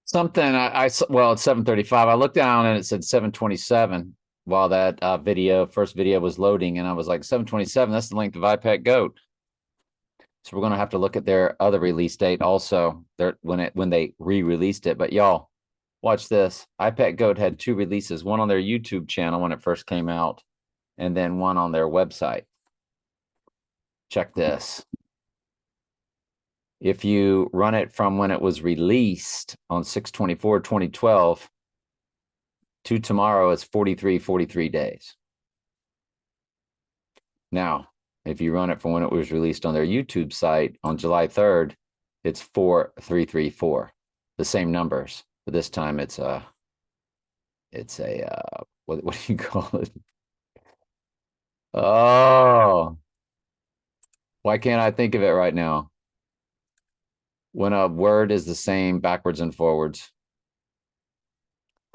Something well, it's 7:35. I looked down and it said 7:27 while that first video was loading, and I was like, 7:27, that's the length of iPad Goat. So we're gonna have to look at their other release date also, when they re-released it. But y'all, watch this. iPad Goat had two releases, one on their YouTube channel when it first came out, and then one on their website. Check this. If you run it from when it was released on 6/24/2012 to tomorrow, it's 43 days. Now, if you run it from when it was released on their YouTube site on July 3rd, it's 4334. The same numbers, but this time it's a what do you call it? Oh, why can't I think of it right now? When a word is the same backwards and forwards.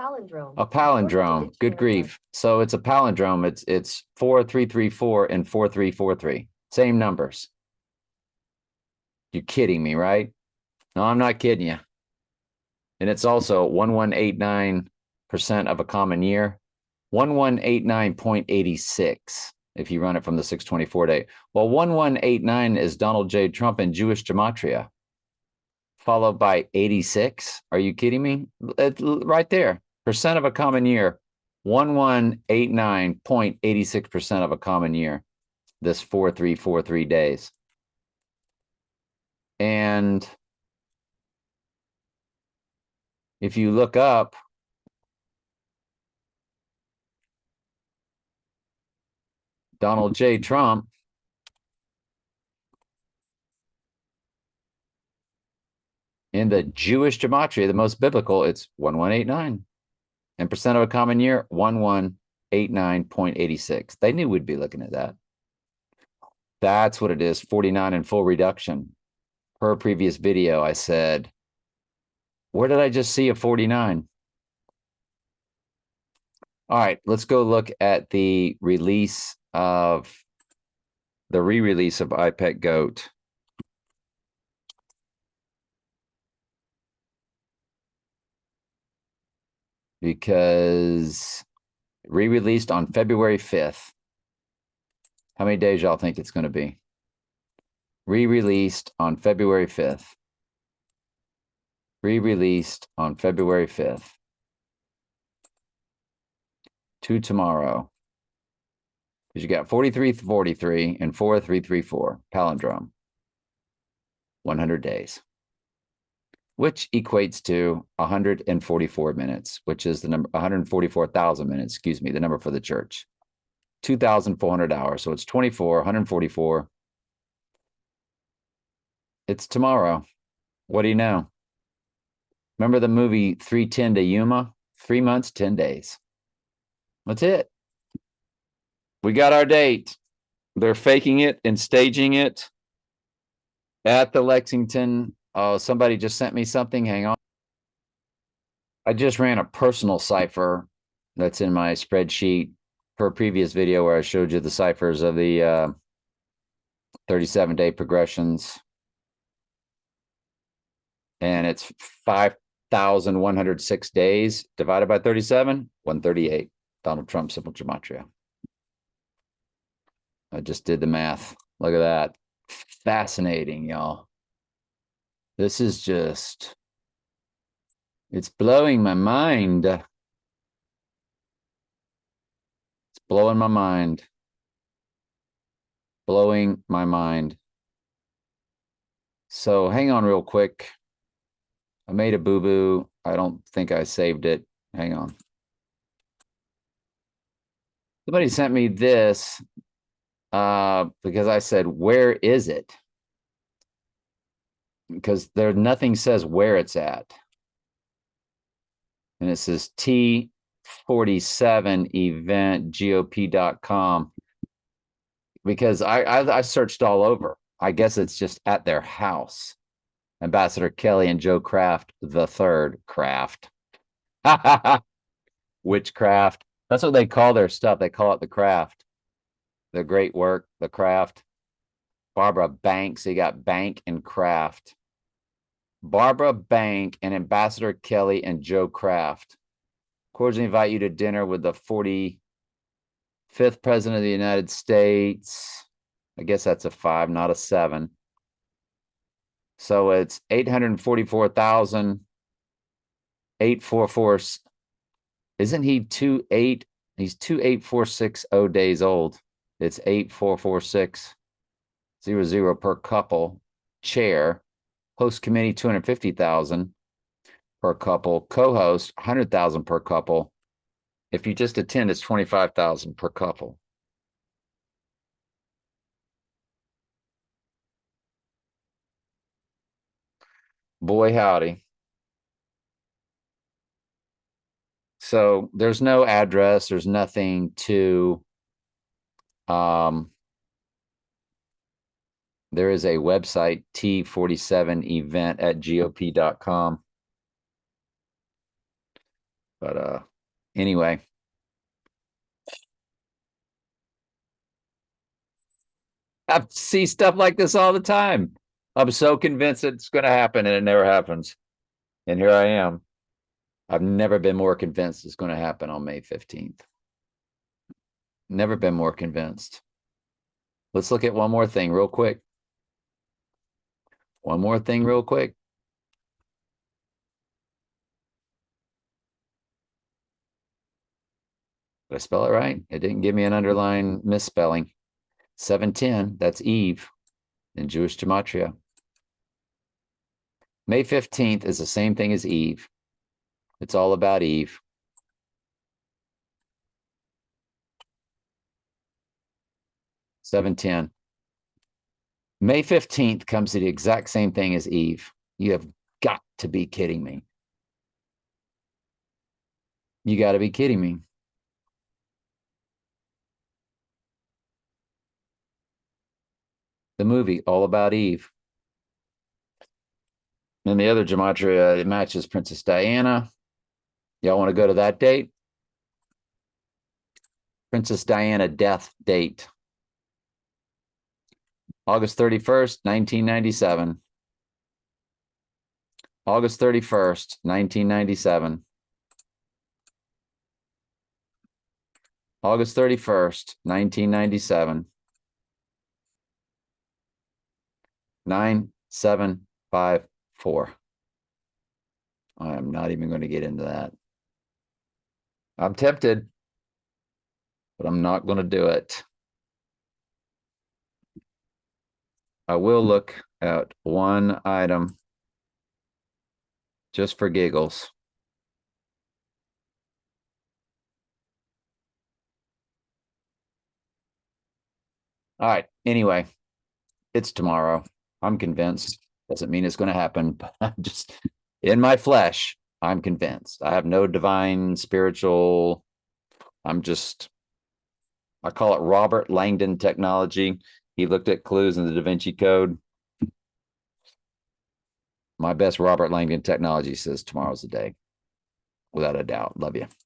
Palindrome. A palindrome. Good grief. So it's a palindrome. It's 4334 and 4343. Same numbers. You're kidding me, right? No, I'm not kidding you. And it's also 1189% of a common year, 1189.86 if you run it from the 624 day. Well, 1189 is Donald J. Trump in Jewish gematria, followed by 86. Are you kidding me? Right there. Percent of a common year, 1189.86% of a common year, this 4343 days. And if you look up Donald J. Trump, in the Jewish gematria, the most biblical, it's 1189. And percent of a common year, 1189.86. They knew we'd be looking at that. That's what it is, 49 in full reduction. Per previous video, I said, where did I just see a 49? All right, let's go look at the re-release of iPad Goat. Because re-released on February 5th. How many days y'all think it's going to be? Re-released on February 5th. Re-released on February 5th. To tomorrow. Because you got 4343 and 4334, palindrome. 100 days. Which equates to 144 minutes, which is the number, 144,000 minutes, excuse me, the number for the church. 2,400 hours. So it's 144. It's tomorrow. What do you know? Remember the movie 3:10 to Yuma? 3 months, 10 days. That's it. We got our date. They're faking it and staging it at the Lexington. Oh, somebody just sent me something. Hang on. I just ran a personal cipher that's in my spreadsheet for a previous video where I showed you the ciphers of the 37-day progressions. And it's 5,106 days divided by 37, 138. Donald Trump simple gematria. I just did the math. Look at that. Fascinating, y'all. This is just, it's blowing my mind. It's blowing my mind. Blowing my mind. So hang on real quick. I made a boo-boo. I don't think I saved it. Hang on. Somebody sent me this because I said, where is it? Because there nothing says where it's at. And it says T47 event GOP.com. Because I searched all over. I guess it's just at their house. Ambassador Kelly and Joe Kraft the third. Kraft. Witchcraft. That's what they call their stuff. They call it the craft. The great work, the craft. Barbara Banks. They got Bank and Craft. Barbara Bank and Ambassador Kelly and Joe Kraft cordially invite you to dinner with the 45th President of the United States. I guess that's a 5, not a 7. So it's 844,844. Isn't he 28? He's 28460 days old. It's 844600 per couple. Chair, host committee 250,000 per couple. Co-host 100,000 per couple. If you just attend, it's 25,000 per couple. Boy, howdy. So there's no address. There's nothing to, there is a website, T47event@gop.com. But anyway, I see stuff like this all the time. I'm so convinced it's going to happen and it never happens. And here I am. I've never been more convinced it's going to happen on May 15th. Never been more convinced. Let's look at one more thing real quick. One more thing real quick. Did I spell it right? It didn't give me an underline misspelling. 710, that's Eve in Jewish gematria. May 15th is the same thing as Eve. It's all about Eve. (710). May 15th comes to the exact same thing as Eve. You have got to be kidding me. You got to be kidding me. The movie, All About Eve. And the other gematria, it matches Princess Diana. Y'all want to go to that date? Princess Diana death date. August 31st, 1997. August 31st, 1997. August 31st, 1997. 9754. I am not even going to get into that. I'm tempted, but I'm not going to do it. I will look at one item just for giggles. All right. Anyway, it's tomorrow. I'm convinced. Doesn't mean it's going to happen, but I'm just in my flesh. I'm convinced. I have no divine spiritual. I call it Robert Langdon technology. He looked at clues in the Da Vinci Code. My best Robert Langdon technology says tomorrow's the day. Without a doubt. Love you.